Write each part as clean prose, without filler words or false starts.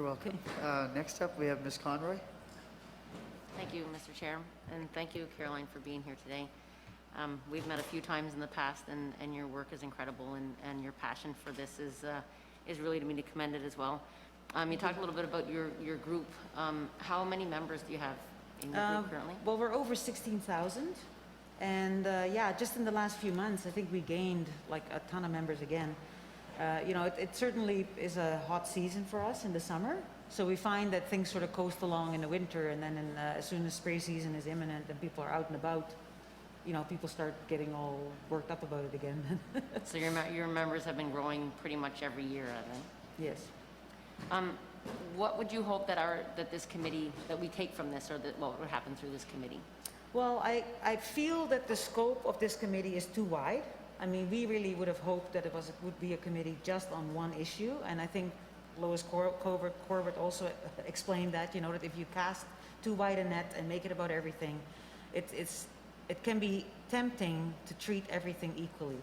welcome. Next up, we have Ms. Conroy. Thank you, Mr. Chair, and thank you, Caroline, for being here today. We've met a few times in the past, and your work is incredible, and your passion for this is really to be commended as well. You talked a little bit about your group. How many members do you have in your group currently? Well, we're over 16,000. And yeah, just in the last few months, I think we gained like a ton of members again. It certainly is a hot season for us in the summer. So we find that things sort of coast along in the winter, and then as soon as spray season is imminent and people are out and about, people start getting all worked up about it again. So your members have been growing pretty much every year, I think. Yes. What would you hope that this committee, that we take from this, or that what would happen through this committee? Well, I feel that the scope of this committee is too wide. I mean, we really would have hoped that it would be a committee just on one issue, and I think Lois Corbett also explained that, that if you cast too wide a net and make it about everything, it can be tempting to treat everything equally.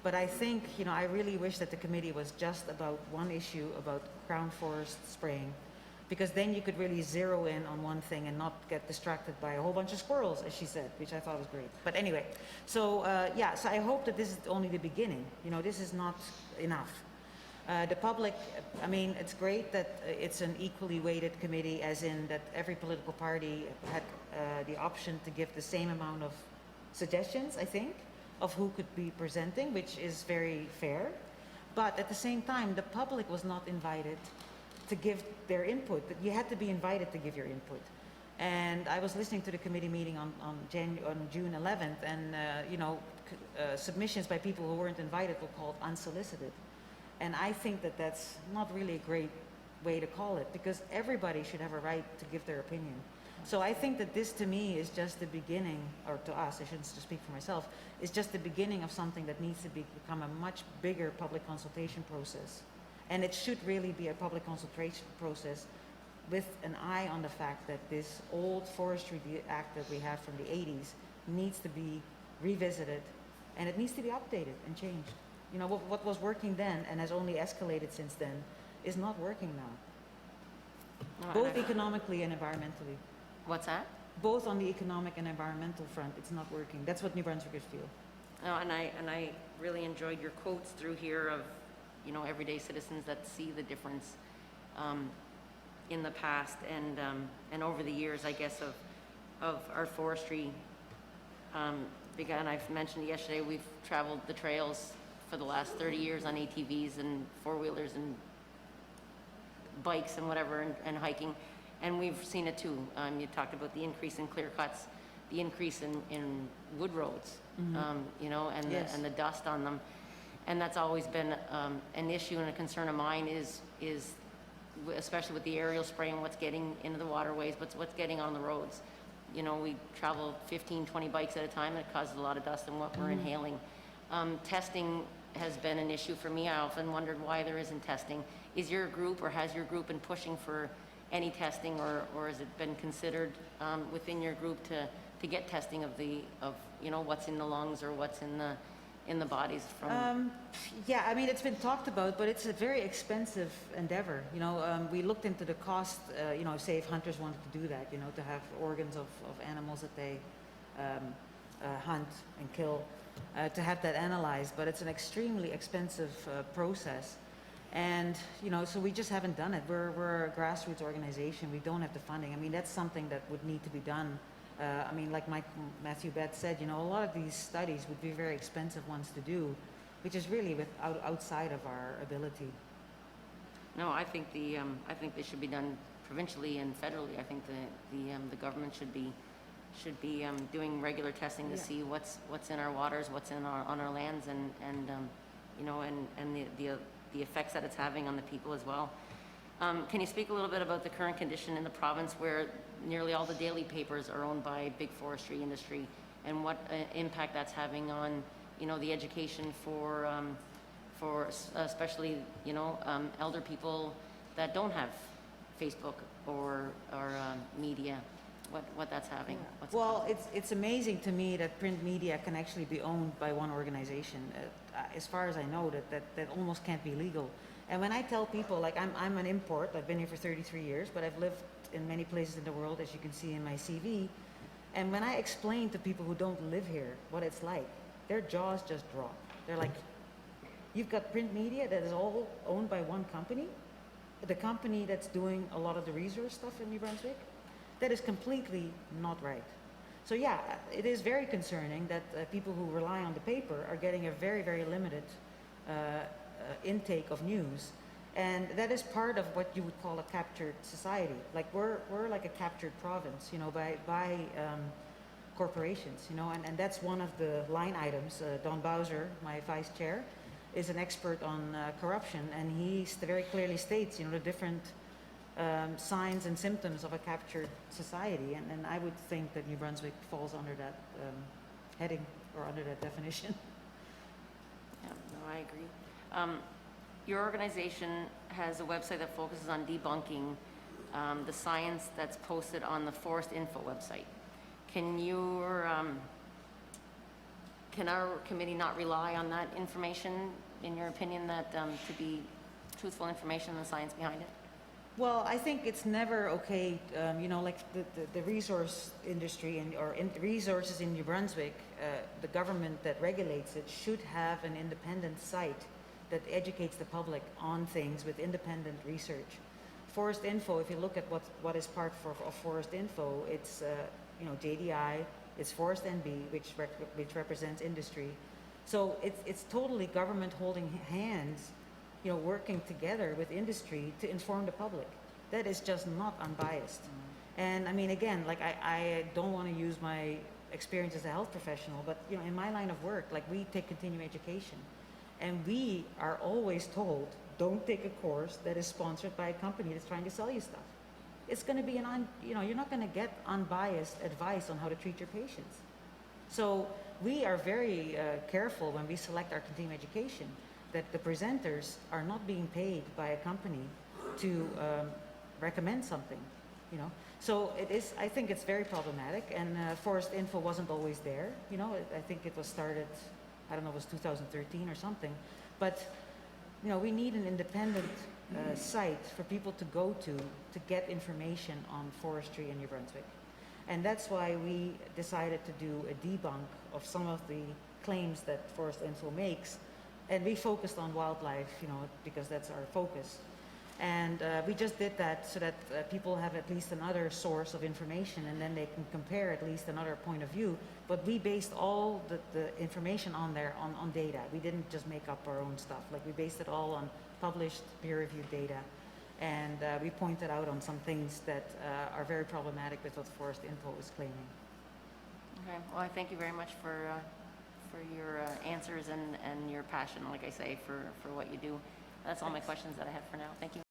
But I think, I really wish that the committee was just about one issue, about crown forest spraying, because then you could really zero in on one thing and not get distracted by a whole bunch of squirrels, as she said, which I thought was great. But anyway, so so I hope that this is only the beginning. This is not enough. The public, I mean, it's great that it's an equally weighted committee, as in that every political party had the option to give the same amount of suggestions, I think, of who could be presenting, which is very fair. But at the same time, the public was not invited to give their input. You had to be invited to give your input. And I was listening to the committee meeting on June 11th, and submissions by people who weren't invited were called unsolicited. And I think that that's not really a great way to call it, because everybody should have a right to give their opinion. So I think that this, to me, is just the beginning, or to us, I shouldn't just speak for myself, is just the beginning of something that needs to become a much bigger public consultation process. And it should really be a public consultation process with an eye on the fact that this old Forestry Act that we have from the 80s needs to be revisited, and it needs to be updated and changed. What was working then and has only escalated since then is not working now, both economically and environmentally. What's that? Both on the economic and environmental front, it's not working. That's what New Brunswickers feel. No, and I really enjoyed your quotes through here of, everyday citizens that see the difference in the past and over the years, I guess, of our forestry. And I've mentioned yesterday, we've traveled the trails for the last 30 years on ATVs and four-wheelers and bikes and whatever, and hiking, and we've seen it too. You talked about the increase in clear cuts, the increase in wood roads, and Yes. the dust on them. And that's always been an issue and a concern of mine is especially with the aerial spraying, what's getting into the waterways, what's getting on the roads. We travel 15, 20 bikes at a time, and it causes a lot of dust and what we're inhaling. Testing has been an issue for me. I often wondered why there isn't testing. Is your group, or has your group been pushing for any testing, or has it been considered within your group to get testing of what's in the lungs or what's in the bodies from? Yeah, I mean, it's been talked about, but it's a very expensive endeavor. We looked into the cost, say if hunters wanted to do that, to have organs of animals that they hunt and kill, to have that analyzed, but it's an extremely expensive process. And, so we just haven't done it. We're a grassroots organization. We don't have the funding. I mean, that's something that would need to be done. Like Matthew Betts said, a lot of these studies would be very expensive ones to do, which is really outside of our ability. No, I think they should be done provincially and federally. I think the government should be doing regular testing to see what's in our waters, what's on our lands, and the effects that it's having on the people as well. Can you speak a little bit about the current condition in the province, where nearly all the daily papers are owned by big forestry industry, and what impact that's having on the education for especially elder people that don't have Facebook or media? What that's having? Well, it's amazing to me that print media can actually be owned by one organization. As far as I know, that almost can't be legal. And when I tell people, like I'm an import, I've been here for 33 years, but I've lived in many places in the world, as you can see in my CV. And when I explain to people who don't live here what it's like, their jaws just drop. They're like, you've got print media that is all owned by one company, the company that's doing a lot of the resource stuff in New Brunswick. That is completely not right. So yeah, it is very concerning that people who rely on the paper are getting a very, very limited intake of news. And that is part of what you would call a captured society. Like we're like a captured province, you know, by corporations, you know, and that's one of the line items. Don Bowser, my vice chair, is an expert on corruption, and he very clearly states, you know, the different signs and symptoms of a captured society, and I would think that New Brunswick falls under that heading or under that definition. Yeah, no, I agree. Your organization has a website that focuses on debunking the science that's posted on the Forest Info website. Can our committee not rely on that information, in your opinion, that to be truthful information and the science behind it? Well, I think it's never okay, you know, like the resource industry or resources in New Brunswick, the government that regulates it should have an independent site that educates the public on things with independent research. Forest Info, if you look at what is part of Forest Info, it's, you know, JDI, it's Forest NB, which represents industry. So it's totally government holding hands, you know, working together with industry to inform the public. That is just not unbiased. And I mean, again, like I don't want to use my experience as a health professional, but you know, in my line of work, like we take continuing education, and we are always told, don't take a course that is sponsored by a company that's trying to sell you stuff. It's going to be you know, you're not going to get unbiased advice on how to treat your patients. So we are very careful when we select our continuing education that the presenters are not being paid by a company to recommend something, you know. So it is, I think it's very problematic, and Forest Info wasn't always there, you know. I think it was started, I don't know, it was 2013 or something. But, you know, we need an independent site for people to go to get information on forestry in New Brunswick. And that's why we decided to do a debunk of some of the claims that Forest Info makes. And we focused on wildlife, you know, because that's our focus. And we just did that so that people have at least another source of information, and then they can compare at least another point of view. But we based all the information on there on data. We didn't just make up our own stuff. Like we based it all on published peer-reviewed data. And we pointed out on some things that are very problematic with what Forest Info is claiming. Okay, well, I thank you very much for your answers and your passion, like I say, for what you do. That's all my questions that I have for now. Thank you.